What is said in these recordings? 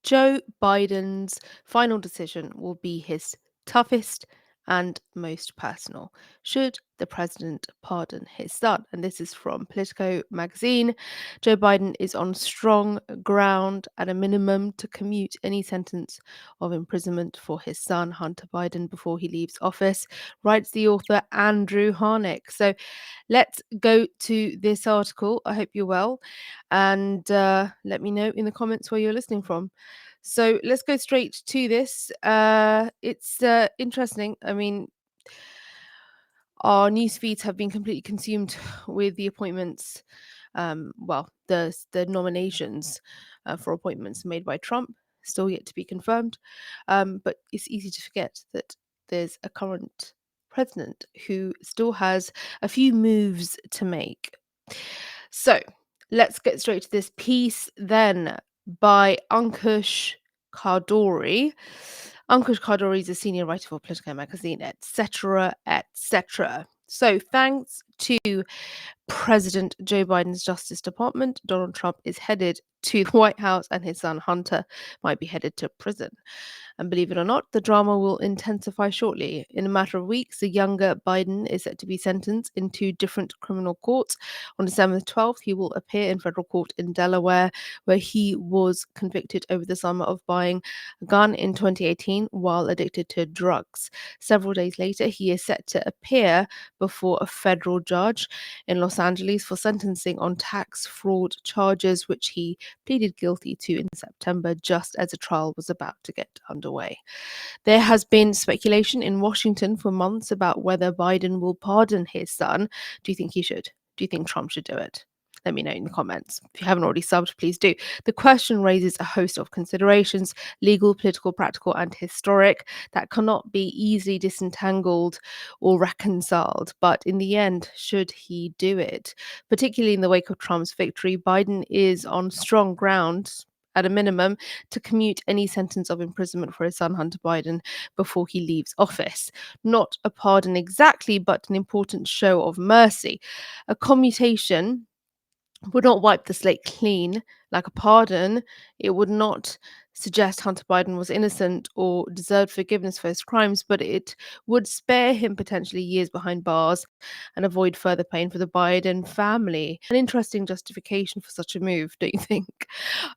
Joe Biden's final decision will be his toughest and most personal. Should the president pardon his son? And this is from Politico magazine. Joe Biden is on strong ground at a minimum to commute any sentence of imprisonment for his son, Hunter Biden, before he leaves office, writes the author Andrew Harnick. So let's go to this article. I hope you're well. And let me know in the comments where you're listening from. So let's go straight to this. It's interesting. I mean, our news feeds have been completely consumed with the appointments, the nominations for appointments made by Trump, still yet to be confirmed. But it's easy to forget that there's a current president who still has a few moves to make. So let's get straight to this piece then by Ankush Kardori. Ankush Kardori is a senior writer for Politico magazine, etc., etc. So thanks to President Joe Biden's Justice Department, Donald Trump is headed to the White House and his son Hunter might be headed to prison. And believe it or not, the drama will intensify shortly. In a matter of weeks, the younger Biden is set to be sentenced in two different criminal courts. On December 12th, he will appear in federal court in Delaware, where he was convicted over the summer of buying a gun in 2018 while addicted to drugs. Several days later, he is set to appear before a federal judge in Los Angeles for sentencing on tax fraud charges, which he pleaded guilty to in September, just as a trial was about to get underway. There has been speculation in Washington for months about whether Biden will pardon his son. Do you think he should? Do you think Trump should do it? Let me know in the comments. If you haven't already subbed, please do. The question raises a host of considerations, legal, political, practical, and historic, that cannot be easily disentangled or reconciled. But in the end, should he do it? Particularly in the wake of Trump's victory, Biden is on strong ground, at a minimum, to commute any sentence of imprisonment for his son Hunter Biden before he leaves office. Not a pardon exactly, but an important show of mercy. A commutation would not wipe the slate clean like a pardon. It would not suggest Hunter Biden was innocent or deserved forgiveness for his crimes, but it would spare him potentially years behind bars and avoid further pain for the Biden family. An interesting justification for such a move, don't you think?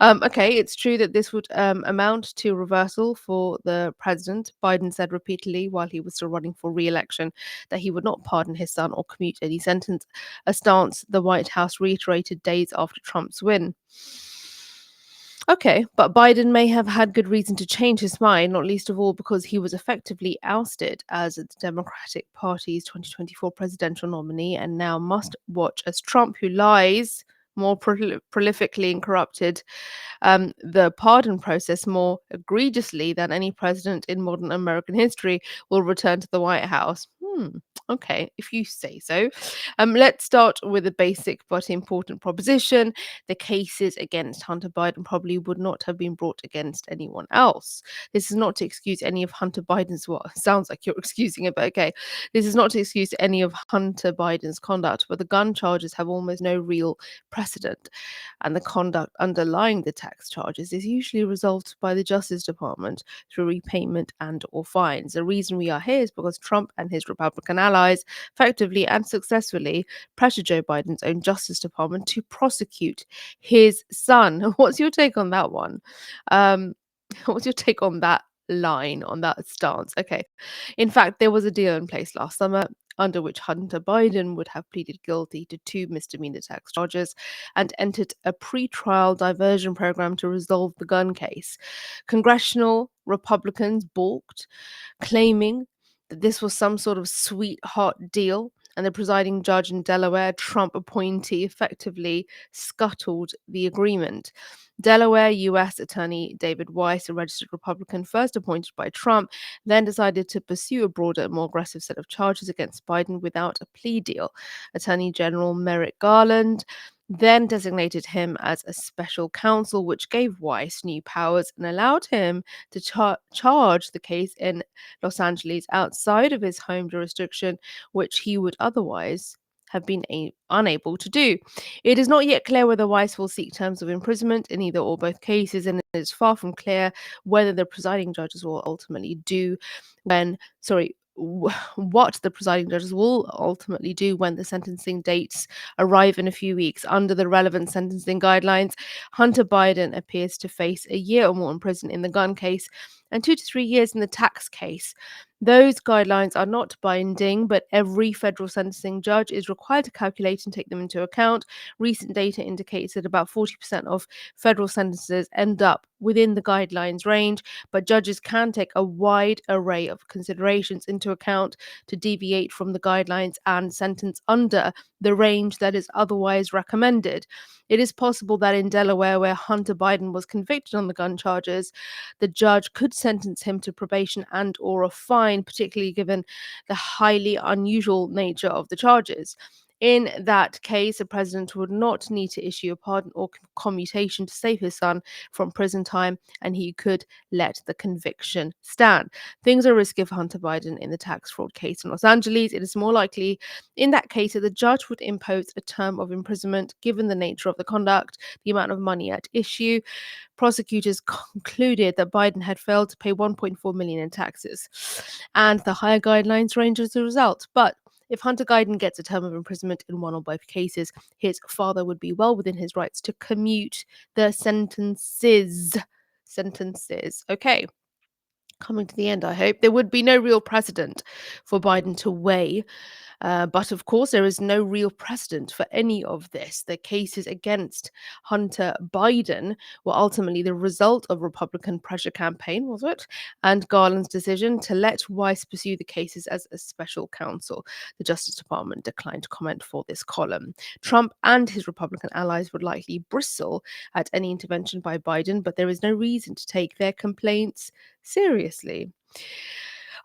Okay, it's true that this would amount to reversal for the president. Biden said repeatedly while he was still running for re-election that he would not pardon his son or commute any sentence, a stance the White House reiterated days after Trump's win. Okay, but Biden may have had good reason to change his mind, not least of all because he was effectively ousted as the Democratic Party's 2024 presidential nominee and now must watch as Trump, who lies more prolifically and corrupted the pardon process more egregiously than any president in modern American history, will return to the White House. Okay, if you say so. Let's start with a basic but important proposition. The cases against Hunter Biden probably would not have been brought against anyone else. This is not to excuse any of Hunter Biden's, well, sounds like you're excusing it, but okay. This is not to excuse any of Hunter Biden's conduct, but the gun charges have almost no real precedent. And the conduct underlying the tax charges is usually resolved by the Justice Department through repayment and or fines. The reason we are here is because Trump and his Republican allies effectively and successfully pressured Joe Biden's own Justice Department to prosecute his son. What's your take on that one? What's your take on that line, on that stance? Okay. In fact, there was a deal in place last summer under which Hunter Biden would have pleaded guilty to two misdemeanor tax charges and entered a pre-trial diversion program to resolve the gun case. Congressional Republicans balked, claiming that this was some sort of sweetheart deal, and the presiding judge in Delaware, Trump appointee, effectively scuttled the agreement. Delaware U.S. Attorney David Weiss, a registered Republican first appointed by Trump, then decided to pursue a broader, more aggressive set of charges against Biden without a plea deal. Attorney General Merrick Garland then designated him as a special counsel, which gave Weiss new powers and allowed him to charge the case in Los Angeles outside of his home jurisdiction, which he would otherwise have been unable to do. It is not yet clear whether Weiss will seek terms of imprisonment in either or both cases, and it is far from clear whether the presiding judges will ultimately do when, sorry, what the presiding judges will ultimately do when the sentencing dates arrive in a few weeks. Under the relevant sentencing guidelines, Hunter Biden appears to face a year or more in prison in the gun case and 2 to 3 years in the tax case. Those guidelines are not binding, but every federal sentencing judge is required to calculate and take them into account. Recent data indicates that about 40% of federal sentences end up within the guidelines range, but judges can take a wide array of considerations into account to deviate from the guidelines and sentence under the range that is otherwise recommended. It is possible that in Delaware, where Hunter Biden was convicted on the gun charges, the judge could sentence him to probation and or a fine, particularly given the highly unusual nature of the charges. In that case, the president would not need to issue a pardon or commutation to save his son from prison time, and he could let the conviction stand. Things are risky for Hunter Biden in the tax fraud case in Los Angeles. It is more likely in that case that the judge would impose a term of imprisonment given the nature of the conduct, the amount of money at issue. Prosecutors concluded that Biden had failed to pay 1.4 million in taxes, and the higher guidelines range as a result. But if Hunter Biden gets a term of imprisonment in one or both cases, his father would be well within his rights to commute the sentences. Sentences. Okay. Coming to the end, I hope. There would be no real precedent for Biden to weigh, but of course, there is no real precedent for any of this. The cases against Hunter Biden were ultimately the result of Republican pressure campaign, was it? And Garland's decision to let Weiss pursue the cases as a special counsel. The Justice Department declined to comment for this column. Trump and his Republican allies would likely bristle at any intervention by Biden, but there is no reason to take their complaints seriously.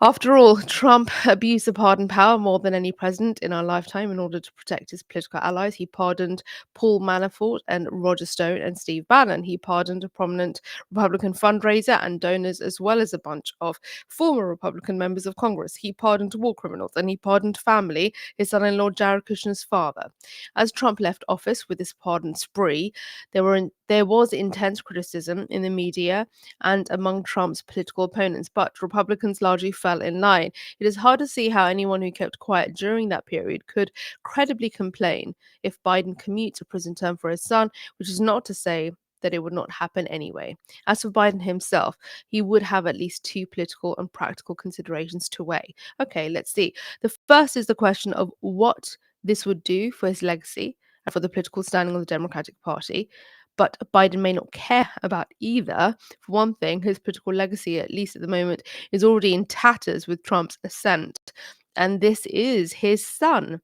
After all, Trump abused the pardon power more than any president in our lifetime in order to protect his political allies. He pardoned Paul Manafort and Roger Stone and Steve Bannon. He pardoned a prominent Republican fundraiser and donors, as well as a bunch of former Republican members of Congress. He pardoned war criminals and he pardoned family, his son-in-law Jared Kushner's father. As Trump left office with this pardon spree, there was intense criticism in the media and among Trump's political opponents, but Republicans largely fell in line. It is hard to see how anyone who kept quiet during that period could credibly complain if Biden commutes a prison term for his son, which is not to say that it would not happen anyway. As for Biden himself, he would have at least two political and practical considerations to weigh. Okay, let's see. The first is the question of what this would do for his legacy and for the political standing of the Democratic Party. But Biden may not care about either. For one thing, his political legacy, at least at the moment, is already in tatters with Trump's ascent. And this is his son.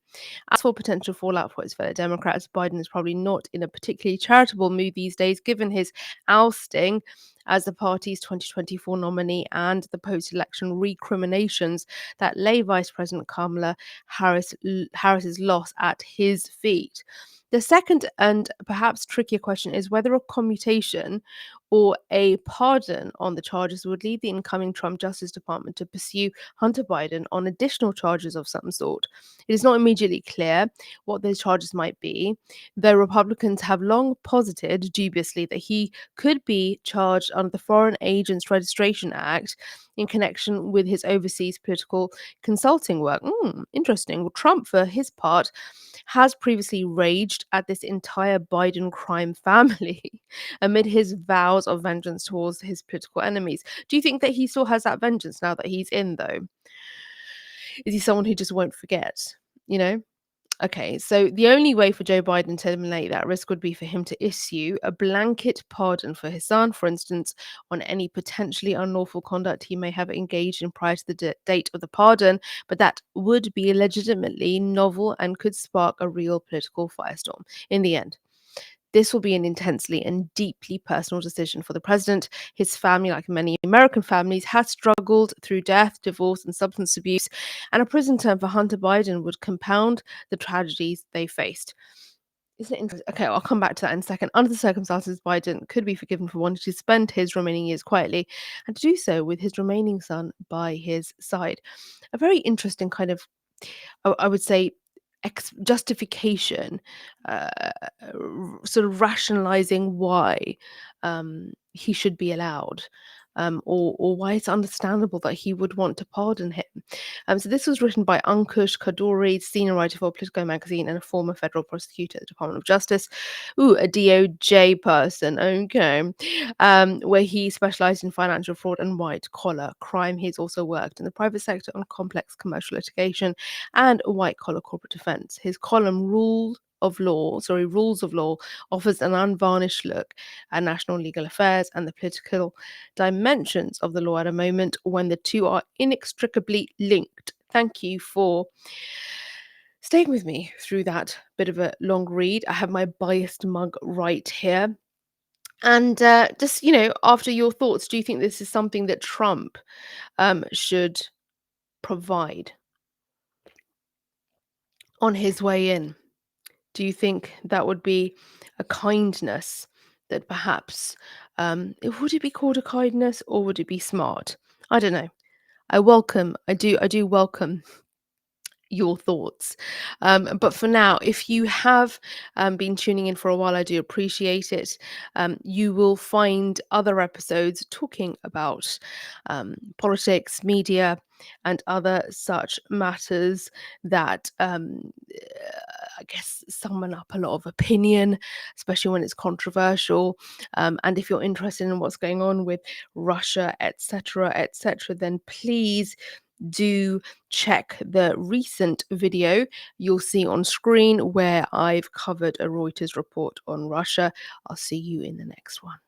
As for potential fallout for his fellow Democrats, Biden is probably not in a particularly charitable mood these days, given his ousting as the party's 2024 nominee and the post-election recriminations that lay Vice President Kamala Harris's loss at his feet. The second and perhaps trickier question is whether a commutation or a pardon on the charges would lead the incoming Trump Justice Department to pursue Hunter Biden on additional charges of some sort. It is not immediately clear what those charges might be, though Republicans have long posited dubiously that he could be charged under the Foreign Agents Registration Act in connection with his overseas political consulting work. Interesting. Well, Trump, for his part, has previously raged at this entire Biden crime family amid his vows of vengeance towards his political enemies. Do you think that he still has that vengeance now that he's in, though? Is he someone who just won't forget? You know? Okay, so the only way for Joe Biden to eliminate that risk would be for him to issue a blanket pardon for his son, for instance, on any potentially unlawful conduct he may have engaged in prior to the date of the pardon, but that would be legitimately novel and could spark a real political firestorm. In the end, this will be an intensely and deeply personal decision for the president. His family, like many American families, has struggled through death, divorce, and substance abuse, and a prison term for Hunter Biden would compound the tragedies they faced. Isn't it interesting? Okay, I'll come back to that in a second. Under the circumstances, Biden could be forgiven for wanting to spend his remaining years quietly and to do so with his remaining son by his side. A very interesting kind of, I would say, justification, uh, sort of rationalizing why he should be allowed, or why it's understandable that he would want to pardon him. So this was written by Ankush Kaduri, senior writer for Politico magazine and a former federal prosecutor at the Department of Justice. Ooh, a DOJ person. Okay. Where he specialized in financial fraud and white collar crime. He's also worked in the private sector on complex commercial litigation and white collar corporate defense. His column Rules of Law offers an unvarnished look at national legal affairs and the political dimensions of the law at a moment when the two are inextricably linked. Thank you for staying with me through that bit of a long read. I have my biased mug right here. And just, after your thoughts, do you think this is something that Trump should provide on his way in? Do you think that would be a kindness that perhaps, would it be called a kindness or would it be smart? I don't know. I do welcome your thoughts. But for now, if you have been tuning in for a while, I do appreciate it. You will find other episodes talking about politics, media, and other such matters that I guess summon up a lot of opinion, especially when it's controversial. And if you're interested in what's going on with Russia, etc., then please do check the recent video you'll see on screen where I've covered a Reuters report on Russia. I'll see you in the next one.